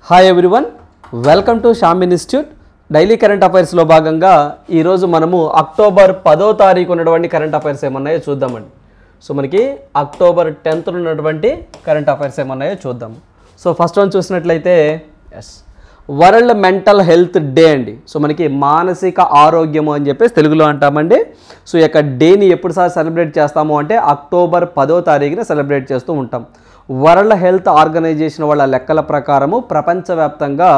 Hi everyone, welcome to Shyam institute. Daily current అఫైర్స్లో భాగంగా ఈరోజు మనము అక్టోబర్ 10వ తారీఖు ఉన్నటువంటి కరెంట్ అఫైర్స్ ఏమన్నాయో చూద్దామండి. సో మనకి అక్టోబర్ 10th ఉన్నటువంటి కరెంట్ అఫైర్స్ ఏమన్నాయో చూద్దాము. సో ఫస్ట్ వన్ చూసినట్లయితే వరల్డ్ మెంటల్ హెల్త్ డే అండి. సో మనకి మానసిక ఆరోగ్యము అని చెప్పేసి తెలుగులో అంటామండి. సో ఈ యొక్క డేని ఎప్పుడుసారి సెలబ్రేట్ చేస్తాము అంటే అక్టోబర్ 10వ తారీఖున సెలబ్రేట్ చేస్తూ ఉంటాం. వరల్డ్ హెల్త్ ఆర్గనైజేషన్ వాళ్ళ లెక్కల ప్రకారము ప్రపంచవ్యాప్తంగా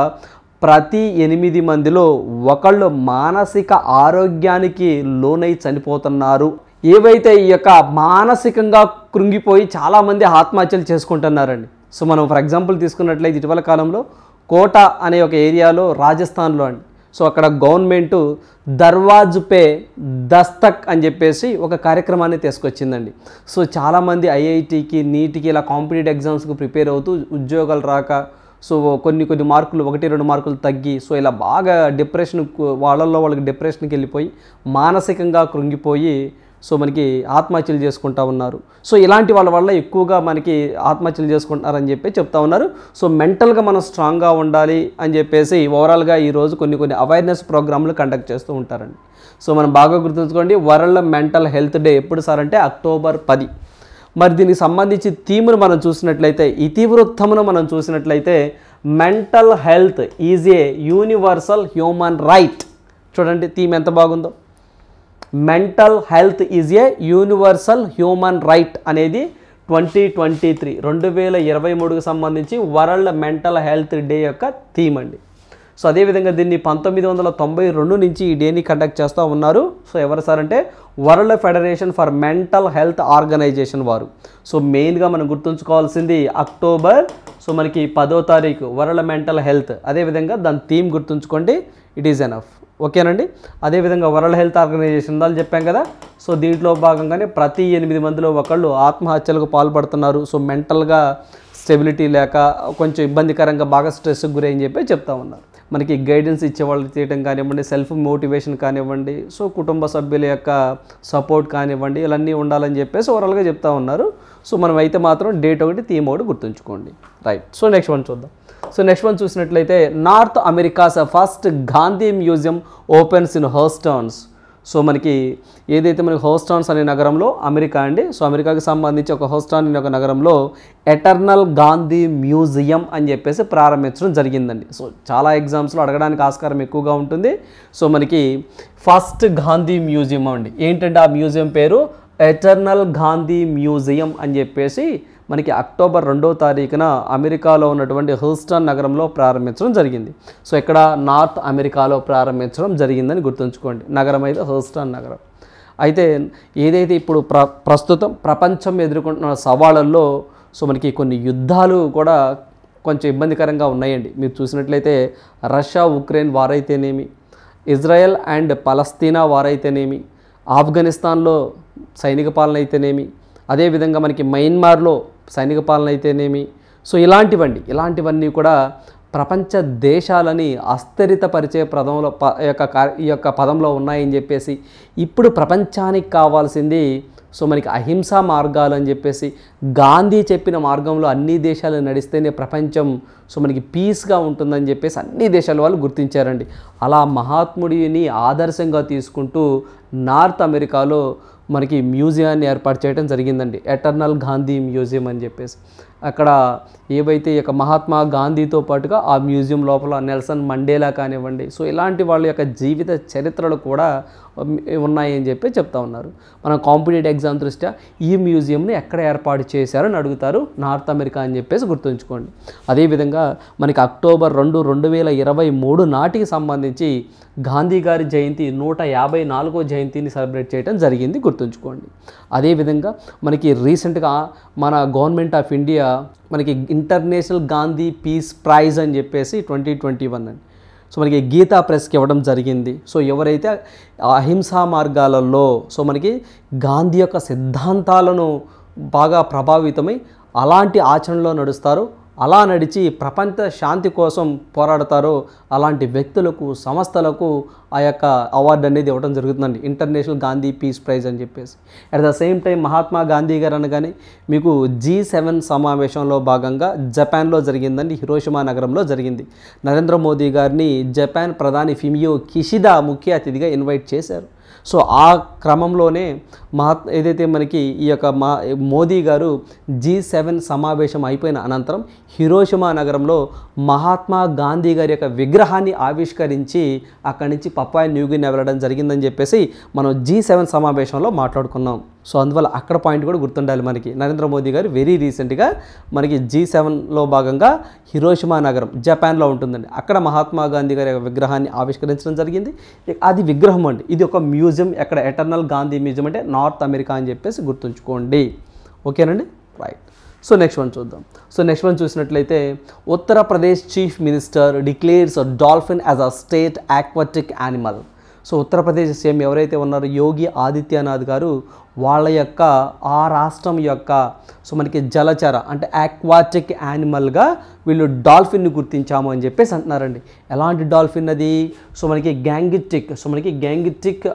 ప్రతి 8 మందిలో ఒకళ్ళు మానసిక ఆరోగ్యానికి లోనై చనిపోతున్నారు. ఏవైతే ఈ యొక్క మానసికంగా కృంగిపోయి చాలామంది ఆత్మహత్యలు చేసుకుంటున్నారండి. సో మనం ఫర్ ఎగ్జాంపుల్ తీసుకున్నట్లయితే ఇటీవల కాలంలో కోటా అనే ఒక ఏరియాలో రాజస్థాన్లో అండి. సో అక్కడ గవర్నమెంటు దర్వాజ్ పే దస్తక్ అని చెప్పేసి ఒక కార్యక్రమాన్ని తీసుకొచ్చిందండి. సో చాలామంది ఐఐటికి నీట్కి ఇలా కాంపిటేటివ్ ఎగ్జామ్స్కి ప్రిపేర్ అవుతూ ఉద్యోగాలు రాక సో కొన్ని మార్కులు 1-2 మార్కులు తగ్గి సో ఇలా బాగా వాళ్ళకి డిప్రెషన్కి వెళ్ళిపోయి మానసికంగా కృంగిపోయి సో మనకి ఆత్మహత్యలు చేసుకుంటూ ఉన్నారు. సో ఇలాంటి వాళ్ళ వల్ల ఎక్కువగా మనకి ఆత్మహత్యలు చేసుకుంటున్నారని చెప్పి చెప్తా ఉన్నారు. సో మెంటల్గా మనం స్ట్రాంగ్గా ఉండాలి అని చెప్పేసి ఓవరాల్గా ఈరోజు కొన్ని అవేర్నెస్ ప్రోగ్రాంలు కండక్ట్ చేస్తూ ఉంటారండి. సో మనం బాగా గుర్తుంచుకోండి, వరల్డ్ మెంటల్ హెల్త్ డే ఎప్పుడు సార్ అంటే అక్టోబర్ 10. మరి దీనికి సంబంధించి థీమ్ను మనం చూసినట్లయితే ఇతివృత్తమును మనం చూసినట్లయితే mental health is a universal human right. చూడండి థీమ్ ఎంత బాగుందో. Mental health is a universal human right అనేది 2023 సంబంధించి వరల్డ్ మెంటల్ హెల్త్ డే యొక్క థీమ్ అండి. సో అదేవిధంగా దీన్ని 1992 నుంచి ఈ డేని కండక్ట్ చేస్తూ ఉన్నారు. సో ఎవరు సార్ అంటే world federation for mental health organisation వారు. సో మెయిన్గా మనం గుర్తుంచుకోవాల్సింది అక్టోబర్ సో మనకి 10వ తారీఖు వరల్డ్ మెంటల్ హెల్త్. అదేవిధంగా దాని థీమ్ గుర్తుంచుకోండి, ఇట్ ఈజ్ ఎనఫ్. ఓకేనండి. అదేవిధంగా వరల్డ్ హెల్త్ ఆర్గనైజేషన్ దాని చెప్పాం కదా. సో దీంట్లో భాగంగానే ప్రతి 8 మందిలో ఒకళ్ళు ఆత్మహత్యలకు పాల్పడుతున్నారు. సో మెంటల్గా స్టెబిలిటీ లేక కొంచెం ఇబ్బందికరంగా బాగా స్ట్రెస్కి గురి అని చెప్పి చెప్తా ఉన్నారు. మనకి గైడెన్స్ ఇచ్చేవాళ్ళు చేయడం కానివ్వండి, సెల్ఫ్ మోటివేషన్ కానివ్వండి, సో కుటుంబ సభ్యుల యొక్క సపోర్ట్ కానివ్వండి, ఇవన్నీ ఉండాలని చెప్పేసి ఓవరాల్గా చెప్తా ఉన్నారు. సో మనం అయితే మాత్రం డేట్ ఒకటి థీమ్ ఒకటి గుర్తుంచుకోండి. రైట్. సో నెక్స్ట్ వన్ చూద్దాం. సో నెక్స్ట్ వన్ చూసినట్లయితే North America's first Gandhi museum opens in Houston's. సో మనకి ఏదైతే మనకి హోస్టన్స్ అనే నగరంలో అమెరికా అండి. సో అమెరికాకి సంబంధించి ఒక హోస్టన్ అనే ఒక నగరంలో ఎటర్నల్ గాంధీ మ్యూజియం అని చెప్పేసి ప్రారంభించడం జరిగిందండి. సో చాలా ఎగ్జామ్స్లో అడగడానికి ఆస్కారం ఎక్కువగా ఉంటుంది. సో మనకి ఫస్ట్ గాంధీ మ్యూజియం అండి. ఏంటంటే ఆ మ్యూజియం పేరు ఎటర్నల్ గాంధీ మ్యూజియం అని చెప్పేసి మనకి అక్టోబర్ 2వ తారీఖున అమెరికాలో ఉన్నటువంటి హ్యూస్టన్ నగరంలో ప్రారంభించడం జరిగింది. సో ఇక్కడ నార్త్ అమెరికాలో ప్రారంభించడం జరిగిందని గుర్తుంచుకోండి. నగరం అయితే హ్యూస్టన్ నగరం. అయితే ఏదైతే ఇప్పుడు ప్రస్తుతం ప్రపంచం ఎదుర్కొంటున్న సవాళ్ళల్లో సో మనకి కొన్ని యుద్ధాలు కూడా కొంచెం ఇబ్బందికరంగా ఉన్నాయండి. మీరు చూసినట్లయితే రష్యా ఉక్రెయిన్ వార్ అయితేనేమి, ఇజ్రాయెల్ అండ్ పలస్తీనా వార్ అయితేనేమి, ఆఫ్ఘనిస్తాన్లో సైనిక పాలన అయితేనేమి, అదేవిధంగా మనకి మయన్మార్లో సైనిక పాలన అయితేనేమి, సో ఇలాంటివన్నీ కూడా ప్రపంచ దేశాలని అస్థిరతపరిచే ఈ యొక్క పదంలో ఉన్నాయని చెప్పేసి ఇప్పుడు ప్రపంచానికి కావాల్సింది సో మనకి అహింసా మార్గాలు అని చెప్పేసి గాంధీ చెప్పిన మార్గంలో అన్ని దేశాలు నడిస్తేనే ప్రపంచం సో మనకి పీస్గా ఉంటుందని చెప్పేసి అన్ని దేశాల వాళ్ళు గుర్తించారండి. అలా మహాత్ముడిని ఆదర్శంగా తీసుకుంటూ నార్త్ అమెరికాలో మనకి మ్యూజియాన్ని ఏర్పాటు చేయడం జరిగిందండి. ఎటర్నల్ గాంధీ మ్యూజియం అని చెప్పేసి అక్కడ ఏవైతే ఈ యొక్క మహాత్మా గాంధీతో పాటుగా ఆ మ్యూజియం లోపల నెల్సన్ మండేలా కానివ్వండి, సో ఇలాంటి వాళ్ళ యొక్క జీవిత చరిత్రలు కూడా ఉన్నాయని చెప్పి చెప్తా ఉన్నారు. మనం కాంపిటేటివ్ ఎగ్జామ్ దృష్ట్యా ఈ మ్యూజియంని ఎక్కడ ఏర్పాటు చేశారని అడుగుతారు. నార్త్ అమెరికా అని చెప్పేసి గుర్తుంచుకోండి. అదేవిధంగా మనకి అక్టోబర్ 2, 2023 నాటికి సంబంధించి గాంధీ గారి జయంతి 154వ జయంతిని సెలబ్రేట్ చేయడం జరిగింది, గుర్తుంచుకోండి. అదేవిధంగా మనకి రీసెంట్గా మన గవర్నమెంట్ ఆఫ్ ఇండియా మనకి ఇంటర్నేషనల్ గాంధీ పీస్ ప్రైజ్ అని చెప్పేసి 2021 అండి సో మనకి గీతా ప్రెస్కి ఇవ్వడం జరిగింది. సో ఎవరైతే అహింసా మార్గాలలో సో మనకి గాంధీ యొక్క సిద్ధాంతాలను బాగా ప్రభావితమై అలాంటి ఆచరణలో నడుస్తారో అలా నడిచి ప్రపంచ శాంతి కోసం పోరాడతారో అలాంటి వ్యక్తులకు సంస్థలకు ఆ యొక్క అవార్డు అనేది ఇవ్వడం జరుగుతుందండి, ఇంటర్నేషనల్ గాంధీ పీస్ ప్రైజ్ అని చెప్పేసి. At the same time Mahatma Gandhi గారు అనగానే మీకు G7 సమావేశంలో భాగంగా జపాన్లో జరిగిందండి, హిరోషిమా నగరంలో జరిగింది. నరేంద్ర మోదీ గారిని జపాన్ ప్రధాని ఫుమియో కిషిదా ముఖ్య అతిథిగా ఇన్వైట్ చేశారు. సో ఆ క్రమంలోనే ఏదైతే మనకి ఈ యొక్క మోదీ గారు G7 సమావేశం అయిపోయిన అనంతరం హిరోషిమా నగరంలో మహాత్మా గాంధీ గారి యొక్క విగ్రహాన్ని ఆవిష్కరించి అక్కడి నుంచి పప్పాయ న్యూగిని వెళ్ళడం జరిగిందని చెప్పేసి మనం G7 సమావేశంలో మాట్లాడుకున్నాం. సో అందువల్ల అక్కడ పాయింట్ కూడా గుర్తుండాలి మనకి. నరేంద్ర మోదీ గారు వెరీ రీసెంట్గా మనకి G7లో భాగంగా హిరోషిమా నగరం జపాన్లో ఉంటుందండి, అక్కడ మహాత్మా గాంధీ గారి యొక్క విగ్రహాన్ని ఆవిష్కరించడం జరిగింది. అది విగ్రహం అండి, ఇది ఒక మ్యూజియం, ఎక్కడ ఎటర్నల్ గాంధీ మ్యూజియం అంటే నార్త్ అమెరికా అని చెప్పేసి గుర్తుంచుకోండి. ఓకేనండి, రైట్. సో నెక్స్ట్ వన్ చూద్దాం. సో నెక్స్ట్ వన్ చూసినట్లయితే Uttar Pradesh chief minister declares dolphin as a state aquatic animal. So Uttar Pradesh CM ఎవరైతే ఉన్నారో యోగి ఆదిత్యనాథ్ గారు వాళ్ళ యొక్క ఆ రాష్ట్రం యొక్క సో మనకి జలచర అంటే ఆక్వాటిక్ యానిమల్గా వీళ్ళు డాల్ఫిన్ని గుర్తించాము అని చెప్పేసి అంటున్నారండి. ఎలాంటి డాల్ఫిన్ అది? సో మనకి గ్యాంగిటిక్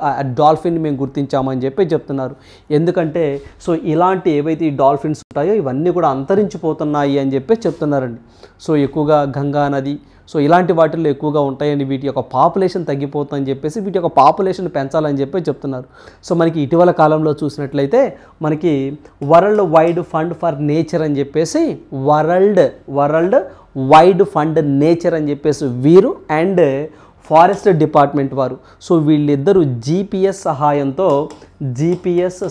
డాల్ఫిన్ మేము గుర్తించాము అని చెప్పి చెప్తున్నారు. ఎందుకంటే సో ఇలాంటి ఏవైతే ఈ డాల్ఫిన్స్ ఉంటాయో ఇవన్నీ కూడా అంతరించిపోతున్నాయి అని చెప్పి చెప్తున్నారండి. సో ఎక్కువగా గంగా నది సో ఇలాంటి వాటిల్లో ఎక్కువగా ఉంటాయని, వీటి యొక్క పాపులేషన్ తగ్గిపోతుందని చెప్పేసి వీటి యొక్క పాపులేషన్ పెంచాలని చెప్పి చెప్తున్నారు. సో మనకి ఇటీవల కాలంలో చూసినట్లయితే మనకి world wide fund for nature అని చెప్పేసి వరల్డ్ వైడ్ ఫండ్ నేచర్ అని చెప్పేసి వీరు అండ్ ఫారెస్ట్ డిపార్ట్మెంట్ వారు సో వీళ్ళిద్దరూ GPS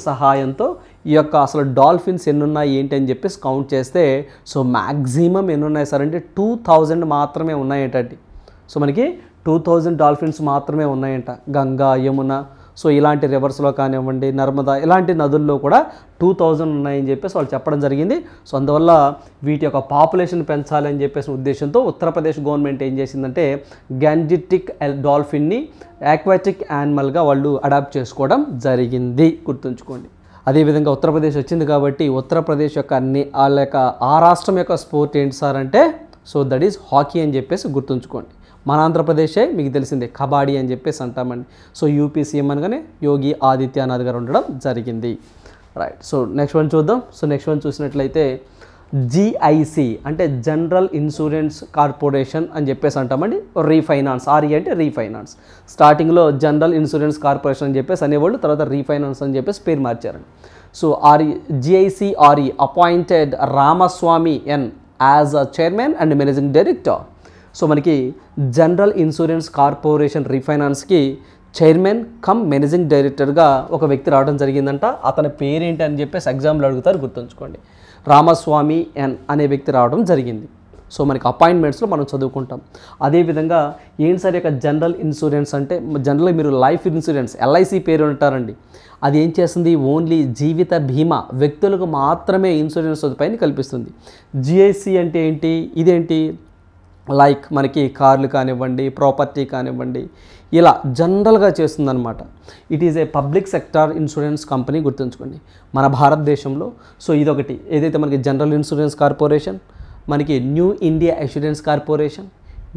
సహాయంతో ఈ యొక్క అసలు డాల్ఫిన్స్ ఎన్నున్నాయి ఏంటి అని చెప్పేసి కౌంట్ చేస్తే సో మ్యాక్సిమం ఎన్నున్నాయి సార్ అంటే 2000 మాత్రమే ఉన్నాయంటండి. సో మనకి 2000 డాల్ఫిన్స్ మాత్రమే ఉన్నాయంట. గంగా, యమున సో ఇలాంటి రివర్స్లో కానివ్వండి, నర్మదా ఇలాంటి నదుల్లో కూడా 2000 ఉన్నాయని చెప్పేసి వాళ్ళు చెప్పడం జరిగింది. సో అందువల్ల వీటి యొక్క పాపులేషన్ పెంచాలని చెప్పేసి ఉద్దేశంతో ఉత్తరప్రదేశ్ గవర్నమెంట్ ఏం చేసిందంటే గ్యాంగిటిక్ డాల్ఫిన్ని ఆక్వాటిక్ యానిమల్గా వాళ్ళు అడాప్ట్ చేసుకోవడం జరిగింది, గుర్తుంచుకోండి. అదేవిధంగా ఉత్తరప్రదేశ్ వచ్చింది కాబట్టి ఉత్తరప్రదేశ్ యొక్క ఆ రాష్ట్రం యొక్క స్పోర్ట్ ఏంటి సార్ అంటే సో దట్ ఈస్ హాకీ అని చెప్పేసి గుర్తుంచుకోండి. మన ఆంధ్రప్రదేశే మీకు తెలిసిందే కబడ్డీ అని చెప్పేసి అంటామండి. సో యూపీ సీఎం అనగానే యోగి ఆదిత్యనాథ్ గారు ఉండడం జరిగింది, రైట్. సో నెక్స్ట్ వన్ చూద్దాం. సో నెక్స్ట్ వన్ చూసినట్లయితే GIC అంటే జనరల్ ఇన్సూరెన్స్ కార్పొరేషన్ అని చెప్పేసి అంటామండి. రీఫైనాన్స్, RE అంటే రీఫైనాన్స్. స్టార్టింగ్లో జనరల్ ఇన్సూరెన్స్ కార్పొరేషన్ అని చెప్పేసి అనేవాళ్ళు, తర్వాత రీఫైనాన్స్ అని చెప్పేసి పేరు మార్చారండి. So GIC RE appointed Ramaswamy N as a chairman and managing director. So మనకి జనరల్ ఇన్సూరెన్స్ కార్పొరేషన్ రీఫైనాన్స్కి చైర్మన్ కమ్ మేనేజింగ్ డైరెక్టర్గా ఒక వ్యక్తి రావడం జరిగిందంట. అతని పేరేంటి అని చెప్పేసి ఎగ్జామ్లో అడుగుతారు, గుర్తుంచుకోండి. రామస్వామి N అనే వ్యక్తి రావడం జరిగింది. సో మనకి అపాయింట్మెంట్స్లో మనం చదువుకుంటాం. అదేవిధంగా ఏంటి సార్ యొక్క జనరల్ ఇన్సూరెన్స్ అంటే జనరల్గా మీరు లైఫ్ ఇన్సూరెన్స్ LIC పేరు ఉంటారండి. అది ఏం చేస్తుంది? ఓన్లీ జీవిత బీమా వ్యక్తులకు మాత్రమే ఇన్సూరెన్స్ సదుపాయాన్ని కల్పిస్తుంది. GIC అంటే ఏంటి? ఇదేంటి? లైక్ మనకి కార్లు కానివ్వండి, ప్రాపర్టీ కానివ్వండి, ఇలా జనరల్గా చేస్తుందన్నమాట. It is a public sector insurance company, గుర్తుంచుకోండి మన భారతదేశంలో. సో ఇదొకటి ఏదైతే మనకి జనరల్ ఇన్సూరెన్స్ కార్పొరేషన్, మనకి New India Assurance Corporation,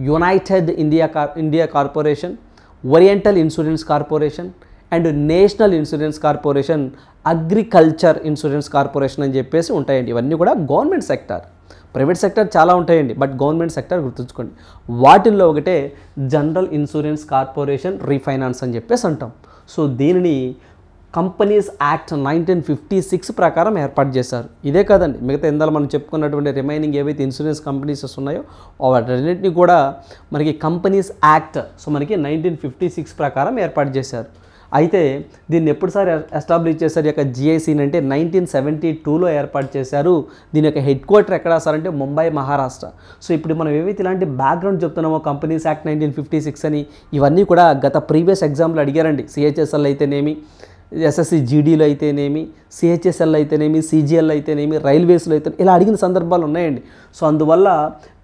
United India Corporation, Oriental Insurance Corporation and National Insurance Corporation, Agriculture Insurance Corporation అని చెప్పేసి ఉంటాయండి. ఇవన్నీ కూడా గవర్నమెంట్ సెక్టార్. ప్రైవేట్ సెక్టర్ చాలా ఉంటాయండి, బట్ గవర్నమెంట్ సెక్టర్ గుర్తుంచుకోండి. వాటిల్లో ఒకటే జనరల్ ఇన్సూరెన్స్ కార్పొరేషన్ రీఫైనాన్స్ అని చెప్పేసి అంటాం. సో దీనిని కంపెనీస్ యాక్ట్ 1956 ప్రకారం ఏర్పాటు చేశారు. ఇదే కాదండి, మిగతా ఇందాక మనం చెప్పుకున్నటువంటి రిమైనింగ్ ఏవైతే ఇన్సూరెన్స్ కంపెనీస్ ఉన్నాయో వాటన్నిటిని కూడా మనకి కంపెనీస్ యాక్ట్ సో మనకి 1956 ప్రకారం ఏర్పాటు చేశారు. అయితే దీన్ని ఎప్పుడుసారి ఎస్టాబ్లిష్ చేశారు యొక్క GICని అంటే 1972లో ఏర్పాటు చేశారు. దీని యొక్క హెడ్ క్వార్టర్ ఎక్కడ సార్ అంటే ముంబై, మహారాష్ట్ర. సో ఇప్పుడు మనం ఏవైతే ఇలాంటి బ్యాక్గ్రౌండ్ చెప్తున్నామో కంపెనీస్ యాక్ట్ 1956 అని, ఇవన్నీ కూడా గత ప్రీవియస్ ఎగ్జామ్లో అడిగారండి. CHSL అయితేనేమి, SSC GDలో అయితేనేమి, CHSL అయితేనేమి, CGL అయితేనేమి, రైల్వేస్లో అయితే ఇలా అడిగిన సందర్భాలు ఉన్నాయండి. సో అందువల్ల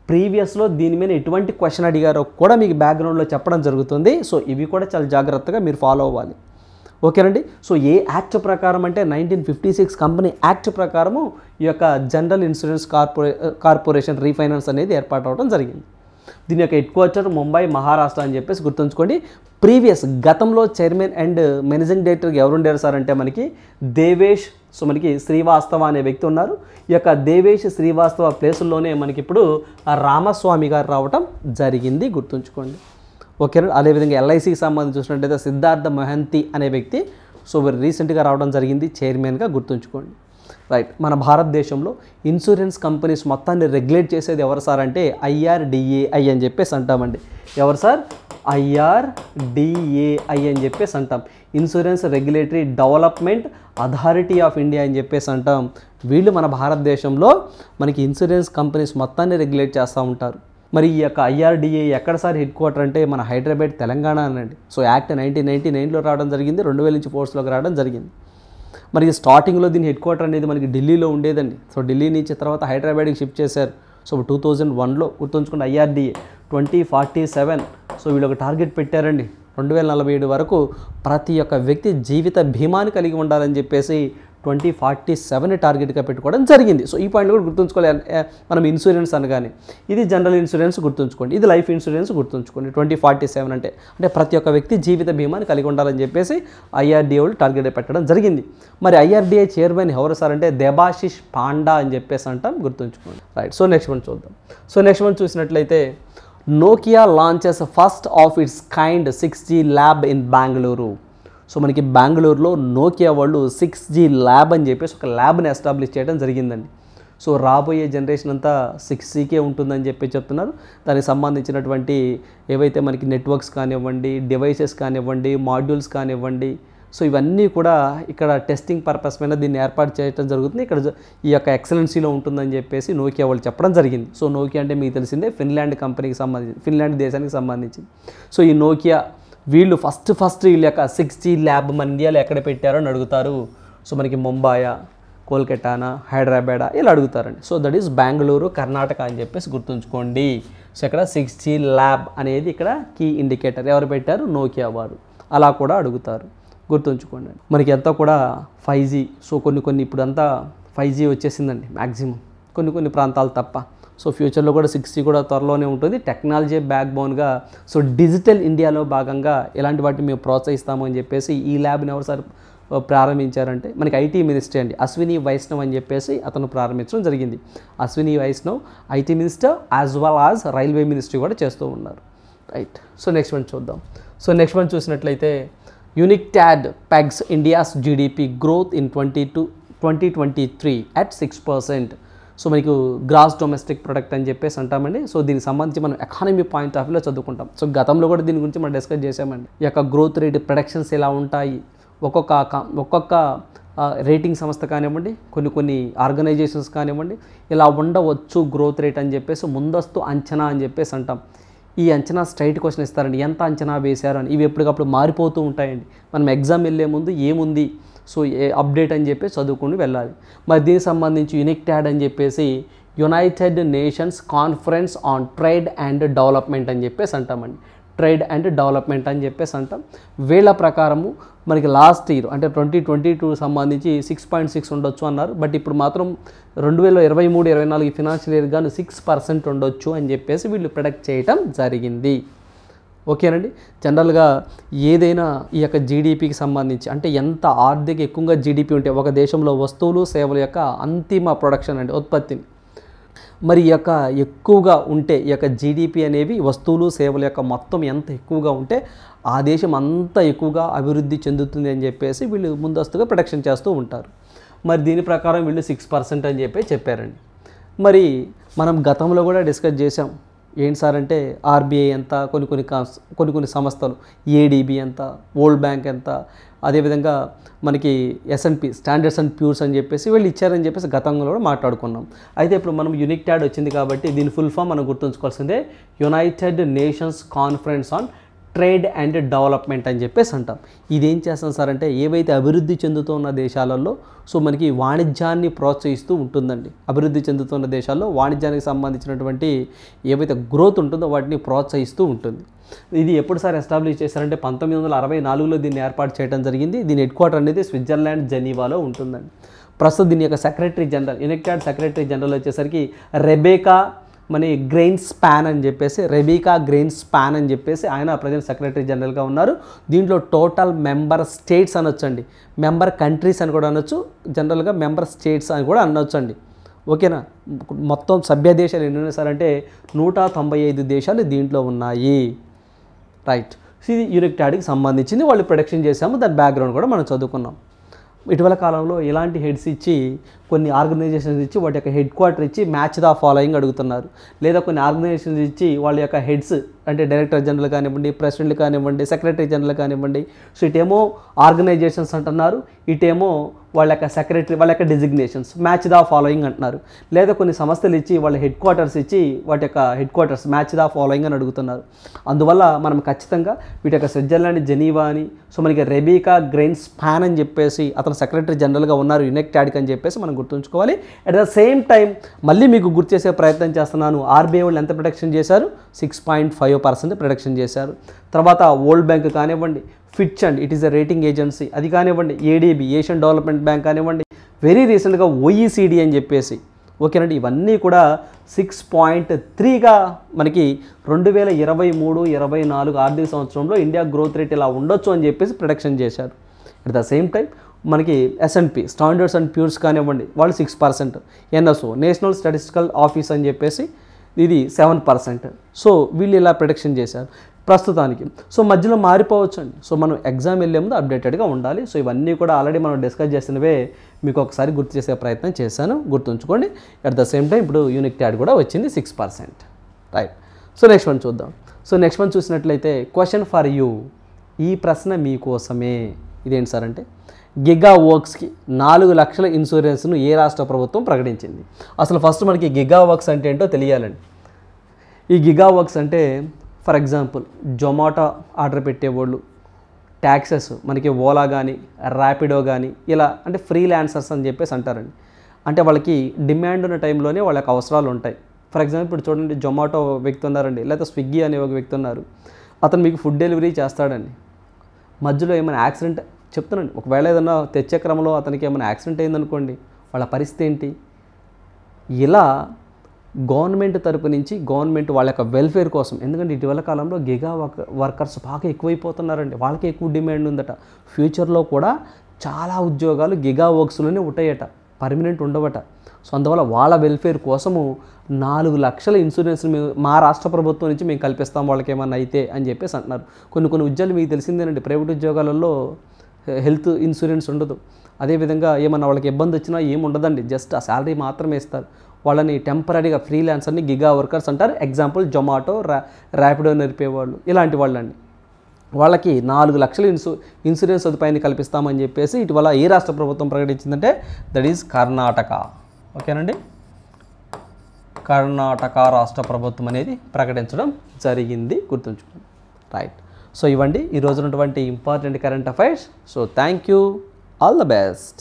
ప్రీవియస్లో దీని మీద ఎటువంటి క్వశ్చన్ అడిగారో కూడా మీకు బ్యాక్గ్రౌండ్లో చెప్పడం జరుగుతుంది. సో ఇవి కూడా చాలా జాగ్రత్తగా మీరు ఫాలో అవ్వాలి. ఓకేనండి. సో ఏ యాక్ట్ ప్రకారం అంటే 1956 కంపెనీ యాక్ట్ ప్రకారము ఈ యొక్క జనరల్ ఇన్సూరెన్స్ కార్పొరేషన్ రీఫైనాన్స్ అనేది ఏర్పాటు అవడం జరిగింది. దీని యొక్క హెడ్ క్వార్టర్ ముంబై, మహారాష్ట్ర అని చెప్పేసి గుర్తుంచుకోండి. గతంలో చైర్మన్ అండ్ మేనేజింగ్ డైరెక్టర్గా ఎవరు ఉండారు సార్ అంటే మనకి దేవేష్, సో మనకి శ్రీవాస్తవ అనే వ్యక్తి ఉన్నారు. ఈ యొక్క దేవేష్ శ్రీవాస్తవ ప్లేసుల్లోనే మనకి ఇప్పుడు రామస్వామి గారు రావటం జరిగింది, గుర్తుంచుకోండి. ఓకేనా. అదేవిధంగా ఎల్ఐసికి సంబంధించి చూసినట్టయితే సిద్ధార్థ మొహంతి అనే వ్యక్తి సో రీసెంట్గా రావడం జరిగింది చైర్మన్గా, గుర్తుంచుకోండి. రైట్. మన భారతదేశంలో ఇన్సూరెన్స్ కంపెనీస్ మొత్తాన్ని రెగ్యులేట్ చేసేది ఎవరు సార్ అంటే IRDAI అని చెప్పేసి అంటామండి. ఎవరు సార్? IRDAI అని చెప్పేసి అంటాం. Insurance regulatory development authority of India అని చెప్పేసి అంటాం. వీళ్ళు మన భారతదేశంలో మనకి ఇన్సూరెన్స్ కంపెనీస్ మొత్తాన్ని రెగ్యులేట్ చేస్తూ ఉంటారు. మరి ఈ యొక్క IRDAI ఎక్కడ సార్ హెడ్ క్వార్టర్ అంటే మన హైదరాబాద్, తెలంగాణ అనండి. సో యాక్ట్ 1999లో రావడం జరిగింది, 2000 నుంచి ఫోర్స్లోకి రావడం జరిగింది. మరి స్టార్టింగ్లో దీని హెడ్ క్వార్టర్ అనేది మనకి ఢిల్లీలో ఉండేదండి. సో ఢిల్లీ నుంచి తర్వాత హైదరాబాద్కి షిఫ్ట్ చేశారు. సో 2001లో గుర్తుంచుకున్న IRDAI 2047 సో వీళ్ళు ఒక టార్గెట్ పెట్టారండి. 2047 వరకు ప్రతి ఒక్క వ్యక్తి జీవిత బీమాని కలిగి ఉండాలని చెప్పేసి 2047 టార్గెట్గా పెట్టుకోవడం జరిగింది. సో ఈ పాయింట్ కూడా గుర్తుంచుకోవాలి. మనం ఇన్సూరెన్స్ అనగానే ఇది జనరల్ ఇన్సూరెన్స్ గుర్తుంచుకోండి, ఇది లైఫ్ ఇన్సూరెన్స్ గుర్తుంచుకోండి. 2047 అంటే ప్రతి ఒక్క వ్యక్తి జీవిత బీమాని కలిగి ఉండాలని చెప్పేసి IRDAI వాళ్ళు టార్గెట్ పెట్టడం జరిగింది. మరి IRDAI చైర్మన్ ఎవరు సార్ అంటే దేబాశిష్ పాండా అని చెప్పేసి అంటాం, గుర్తుంచుకోండి. రైట్. సో నెక్స్ట్ వన్ చూద్దాం. సో నెక్స్ట్ వన్ చూసినట్లయితే Nokia launches first of it's kind 6G lab in Bengaluru. So మనకి బెంగళూరులో నోకియా వాళ్ళు 6G ల్యాబ్ అని చెప్పేసి ఒక ల్యాబ్ని ఎస్టాబ్లిష్ చేయడం జరిగిందండి. సో రాబోయే జనరేషన్ అంతా 6Gకే ఉంటుందని చెప్పి చెప్తున్నారు. దానికి సంబంధించినటువంటి ఏవైతే మనకి నెట్వర్క్స్ కానివ్వండి, డివైసెస్ కానివ్వండి, మాడ్యూల్స్ కానివ్వండి, సో ఇవన్నీ కూడా ఇక్కడ టెస్టింగ్ పర్పస్ మీద దీన్ని ఏర్పాటు చేయడం జరుగుతుంది. ఇక్కడ ఈ యొక్క ఎక్సలెన్సీలో ఉంటుందని చెప్పేసి నోకియా వాళ్ళు చెప్పడం జరిగింది. సో నోకియా అంటే మీకు తెలిసిందే ఫిన్లాండ్ కంపెనీకి సంబంధించి, ఫిన్లాండ్ దేశానికి సంబంధించి. సో ఈ నోకియా వీళ్ళు ఫస్ట్ వీళ్ళ యొక్క 6G ల్యాబ్ మన ఇండియాలో ఎక్కడ పెట్టారో అని అడుగుతారు. సో మనకి ముంబాయా, కోల్కతానా, హైదరాబాద్ ఇలా అడుగుతారండి. So that is Bengaluru, Karnataka అని చెప్పేసి గుర్తుంచుకోండి. సో ఇక్కడ 6G ల్యాబ్ అనేది ఇక్కడ కీ ఇండికేటర్. ఎవరు పెట్టారు? నోకియా వారు. అలా కూడా అడుగుతారు, గుర్తుంచుకోండి. మనకి అంతా కూడా 5G. సో కొన్ని ఇప్పుడు అంతా 5G వచ్చేసిందండి మ్యాక్సిమం, కొన్ని ప్రాంతాలు తప్ప. సో ఫ్యూచర్లో కూడా 6G కూడా త్వరలోనే ఉంటుంది. టెక్నాలజీ బ్యాక్ బోన్గా సో డిజిటల్ ఇండియాలో భాగంగా ఇలాంటి వాటిని మేము ప్రోత్సహిస్తాము అని చెప్పేసి ఈ ల్యాబ్ని ఎవరు సార్ ప్రారంభించారంటే మనకి IT మినిస్టర్ అండి, అశ్విని వైష్ణవ్ అని చెప్పేసి అతను ప్రారంభించడం జరిగింది. Ashwini Vaishnaw IT minister as well as railway ministry కూడా చేస్తూ ఉన్నారు. రైట్. సో నెక్స్ట్ వన్ చూద్దాం. సో నెక్స్ట్ వన్ చూసినట్లయితే UNICTAD pegs India's GDP growth in 2023 at 6%. So మనకు గ్రాస్ డొమెస్టిక్ ప్రొడక్ట్ అని చెప్పేసి అంటామండి. సో దీనికి సంబంధించి మనం ఎకానమీ పాయింట్ ఆఫ్ వ్యూలో చదువుకుంటాం. సో గతంలో కూడా దీని గురించి మనం డిస్కస్ చేసామండి. ఈ యొక్క గ్రోత్ రేట్ ప్రొడక్షన్స్ ఎలా ఉంటాయి, ఒక్కొక్క రేటింగ్ సంస్థ కానివ్వండి, కొన్ని ఆర్గనైజేషన్స్ కానివ్వండి, ఇలా ఉండవచ్చు గ్రోత్ రేట్ అని చెప్పేసి ముందస్తు అంచనా అని చెప్పేసి అంటాం. ఈ అంచనా స్ట్రైట్ క్వశ్చన్ ఇస్తారండి, ఎంత అంచనా వేశారు అని. ఇవి ఎప్పటికప్పుడు మారిపోతూ ఉంటాయండి. మనం ఎగ్జామ్ వెళ్ళే ముందు ఏముంది సో అప్డేట్ అని చెప్పి చదువుకుని వెళ్ళాలి. మరి దీనికి సంబంధించి UNICTAD అని చెప్పేసి United Nations Conference on Trade and Development అని చెప్పేసి అంటామండి. ట్రేడ్ అండ్ డెవలప్మెంట్ అని చెప్పేసి అంటాం. వీళ్ళ ప్రకారము మనకి లాస్ట్ ఇయర్ అంటే 2022 సంబంధించి 6.6 ఉండొచ్చు అన్నారు. బట్ ఇప్పుడు మాత్రం 2023-24 ఫినాన్షియల్ ఇయర్ గాను 6% ఉండొచ్చు అని చెప్పేసి వీళ్ళు ప్రెడిక్ట్ చేయటం జరిగింది. ఓకేనండి. జనరల్గా ఏదైనా ఈ యొక్క జీడిపికి సంబంధించి అంటే ఎంత ఆర్థిక ఎక్కువగా జీడిపి ఉంటే ఒక దేశంలో వస్తువులు సేవల యొక్క అంతిమ ప్రొడక్షన్ అంటే ఉత్పత్తిని మరి ఈ యొక్క ఎక్కువగా ఉంటే ఈ యొక్క జీడిపి అనేవి వస్తువులు సేవల యొక్క మొత్తం ఎంత ఎక్కువగా ఉంటే ఆ దేశం అంత ఎక్కువగా అభివృద్ధి చెందుతుంది అని చెప్పేసి వీళ్ళు ముందస్తుగా ప్రొడక్షన్ చేస్తూ ఉంటారు. మరి దీని ప్రకారం వీళ్ళు 6% అని చెప్పారండి. మరి మనం గతంలో కూడా డిస్కస్ చేసాం. ఏంటి సార్ అంటే RBI ఎంత, కొన్ని సంస్థలు ADB ఎంత, వరల్డ్ బ్యాంక్ ఎంత, అదేవిధంగా మనకి S&P స్టాండర్డ్స్ అండ్ ప్యూర్స్ అని చెప్పేసి వీళ్ళు ఇచ్చారని చెప్పేసి గతంలో కూడా మాట్లాడుకున్నాం. అయితే ఇప్పుడు మనం UNICTAD వచ్చింది కాబట్టి దీని ఫుల్ ఫామ్ మనం గుర్తుంచుకోవాల్సిందే United Nations Conference on Trade and Development అని చెప్పేసి అంటాం. ఇదేం చేస్తాం సార్ అంటే ఏవైతే అభివృద్ధి చెందుతున్న దేశాలలో సో మనకి వాణిజ్యాన్ని ప్రోత్సహిస్తూ ఉంటుందండి. అభివృద్ధి చెందుతున్న దేశాల్లో వాణిజ్యానికి సంబంధించినటువంటి ఏవైతే గ్రోత్ ఉంటుందో వాటిని ప్రోత్సహిస్తూ ఉంటుంది. ఇది ఎప్పుడు సార్ ఎస్టాబ్లిష్ చేశారంటే 1964లో దీన్ని ఏర్పాటు చేయడం జరిగింది. దీని హెడ్ క్వార్టర్ అనేది స్విట్జర్లాండ్ జెనీవాలో ఉంటుందండి. ప్రస్తుతం దీని యొక్క secretary general, united secretary general వచ్చేసరికి రెబేకా గ్రెయిన్స్పాన్ అని చెప్పేసి ఆయన ప్రజెంట్ సెక్రటరీ జనరల్గా ఉన్నారు. దీంట్లో టోటల్ మెంబర్ స్టేట్స్ అనొచ్చండి, మెంబర్ కంట్రీస్ అని కూడా అనొచ్చు, జనరల్గా మెంబర్ స్టేట్స్ అని కూడా అనొచ్చండి. ఓకేనా. మొత్తం సభ్య దేశాలు ఎన్ని ఉన్నాయి సార్ అంటే 195 దేశాలు దీంట్లో ఉన్నాయి. రైట్. ఇది యునైటెడ్కి సంబంధించింది, వాళ్ళు ప్రొడక్షన్ చేసాము, దాని బ్యాక్గ్రౌండ్ కూడా మనం చదువుకున్నాం. ఇటీవల కాలంలో ఇలాంటి హెడ్స్ ఇచ్చి కొన్ని ఆర్గనైజేషన్స్ ఇచ్చి వాటి యొక్క హెడ్ క్వార్టర్ ఇచ్చి మ్యాచ్ ద ఫాలోయింగ్ అడుగుతున్నారు. లేదా కొన్ని ఆర్గనైజేషన్స్ ఇచ్చి వాళ్ళ యొక్క హెడ్స్ అంటే డైరెక్టర్ జనరల్ కానివ్వండి, ప్రెసిడెంట్ కానివ్వండి, సెక్రటరీ జనరల్ కానివ్వండి. సో ఇటేమో ఆర్గనైజేషన్స్ అంటున్నారు, ఇటేమో వాళ్ళ యొక్క సెక్రటరీ వాళ్ళ యొక్క డిజిగ్నేషన్స్ మ్యాచ్ ద ఫాలోయింగ్ అంటున్నారు. లేదా కొన్ని సంస్థలు ఇచ్చి వాళ్ళ హెడ్ క్వార్టర్స్ ఇచ్చి వాటి యొక్క head quarters match the following అని అడుగుతున్నారు. అందువల్ల మనం ఖచ్చితంగా వీటి యొక్క స్విట్జర్లాండ్ జెనీవా అని, సో మనకి రెబేకా గ్రెయిన్స్పాన్ అని చెప్పేసి అతను సెక్రటరీ జనరల్గా ఉన్నారు యునైటెడ్కి అని చెప్పేసి మనం గుర్తుంచుకోవాలి. అట్ ద సేమ్ టైం మళ్ళీ మీకు గుర్తు చేసే ప్రయత్నం చేస్తున్నాను. ఆర్బీఐ వాళ్ళు ఎంత ప్రొటెక్షన్ చేశారు? 6.5% ప్రొటెక్షన్ చేశారు. తర్వాత వరల్డ్ బ్యాంక్ కానివ్వండి, Fitch and it is a rating agency అది కానివ్వండి, ఏడీబీ ఏషియన్ డెవలప్మెంట్ బ్యాంక్ కానివ్వండి, వెరీ రీసెంట్గా ఓఈసీడీ అని చెప్పేసి ఓకేనండి, ఇవన్నీ కూడా 6.3గా మనకి 2023-24 ఆర్థిక సంవత్సరంలో ఇండియా గ్రోత్ రేట్ ఇలా ఉండొచ్చు అని చెప్పేసి ప్రొడక్షన్ చేశారు. అట్ ద సేమ్ టైం మనకి S&P స్టాండర్డ్స్ అండ్ ప్యూర్స్ కానివ్వండి వాళ్ళు 6%, ఎన్ఎస్ఓ నేషనల్ స్టాటిస్టికల్ ఆఫీస్ అని చెప్పేసి ఇది 7%. సో వీళ్ళు ఇలా ప్రొడక్షన్ చేశారు ప్రస్తుతానికి. సో మధ్యలో మారిపోవచ్చు అండి. సో మనం ఎగ్జామ్ వెళ్ళే ముందు అప్డేటెడ్గా ఉండాలి. సో ఇవన్నీ కూడా ఆల్రెడీ మనం డిస్కస్ చేసినవే మీకు ఒకసారి గుర్తు చేసే ప్రయత్నం చేశాను, గుర్తుంచుకోండి. అట్ ద సేమ్ టైం ఇప్పుడు యునైటెడ్ కూడా వచ్చింది 6%. రైట్. సో నెక్స్ట్ వన్ చూద్దాం. సో నెక్స్ట్ వన్ చూసినట్లయితే క్వశ్చన్ ఫర్ యూ, ఈ ప్రశ్న మీకోసమే. ఇదేంటి సార్ అంటే గిగా వర్క్స్కి 4 లక్షల ఇన్సూరెన్స్ను ఏ రాష్ట్ర ప్రభుత్వం ప్రకటించింది? అసలు ఫస్ట్ మనకి గిగా వర్క్స్ అంటే ఏంటో తెలియాలండి. ఈ గిగా వర్క్స్ అంటే ఫర్ ఎగ్జాంపుల్ జొమాటో ఆర్డర్ పెట్టేవాళ్ళు, ట్యాక్సెస్ మనకి ఓలా కానీ ర్యాపిడో కానీ ఇలా అంటే ఫ్రీలాన్సర్స్ అని చెప్పేసి అంటారండి. అంటే వాళ్ళకి డిమాండ్ ఉన్న టైంలోనే వాళ్ళకి అవసరాలు ఉంటాయి. ఫర్ ఎగ్జాంపుల్ ఇప్పుడు చూడండి, జొమాటో వ్యక్తి ఉన్నారండి, లేదా స్విగ్గీ అనే ఒక వ్యక్తి ఉన్నారు, అతను మీకు ఫుడ్ డెలివరీ చేస్తాడండి. మధ్యలో ఏమైనా యాక్సిడెంట్ చెప్తానండి, ఒకవేళ ఏదైనా తెచ్చే క్రమంలో అతనికి ఏమైనా యాక్సిడెంట్ అయిందనుకోండి, వాళ్ళ పరిస్థితి ఏంటి? ఇలా గవర్నమెంట్ తరపు నుంచి గవర్నమెంట్ వాళ్ళ యొక్క వెల్ఫేర్ కోసం, ఎందుకంటే ఇటీవల కాలంలో గిగా వర్కర్స్ బాగా ఎక్కువైపోతున్నారండి, వాళ్ళకి ఎక్కువ డిమాండ్ ఉందట. ఫ్యూచర్లో కూడా చాలా ఉద్యోగాలు గిగా వర్క్స్లోనే ఉంటాయట, పర్మనెంట్ ఉండవట. సో అందువల్ల వాళ్ళ వెల్ఫేర్ కోసము 4 లక్షల ఇన్సూరెన్స్ మా రాష్ట్ర ప్రభుత్వం నుంచి మేము కల్పిస్తాం వాళ్ళకి ఏమన్నా అయితే అని చెప్పేసి అంటున్నారు. కొన్ని ఉద్యోగాలు మీకు తెలిసిందేనండి, ప్రైవేట్ ఉద్యోగాలలో హెల్త్ ఇన్సూరెన్స్ ఉండదు. అదేవిధంగా ఏమన్నా వాళ్ళకి ఇబ్బంది వచ్చినా ఏమి ఉండదండి, జస్ట్ ఆ శాలరీ మాత్రమే ఇస్తారు. వాళ్ళని టెంపరీగా ఫ్రీలాన్సర్ని గిగా వర్కర్స్ అంటారు. ఎగ్జాంపుల్ జొమాటో, ర్యాపిడో నడిపేవాళ్ళు, ఇలాంటి వాళ్ళండి. వాళ్ళకి 4 లక్షల ఇన్సూరెన్స్ సదుపాయాన్ని కల్పిస్తామని చెప్పేసి ఇటీవల ఏ రాష్ట్ర ప్రభుత్వం ప్రకటించిందంటే దట్ ఈజ్ కర్ణాటక. ఓకేనండి, కర్ణాటక రాష్ట్ర ప్రభుత్వం అనేది ప్రకటించడం జరిగింది, గుర్తుంచుకోండి. రైట్. సో ఇవ్వండి ఈరోజు ఉన్నటువంటి important current affairs. So thank you, all the best.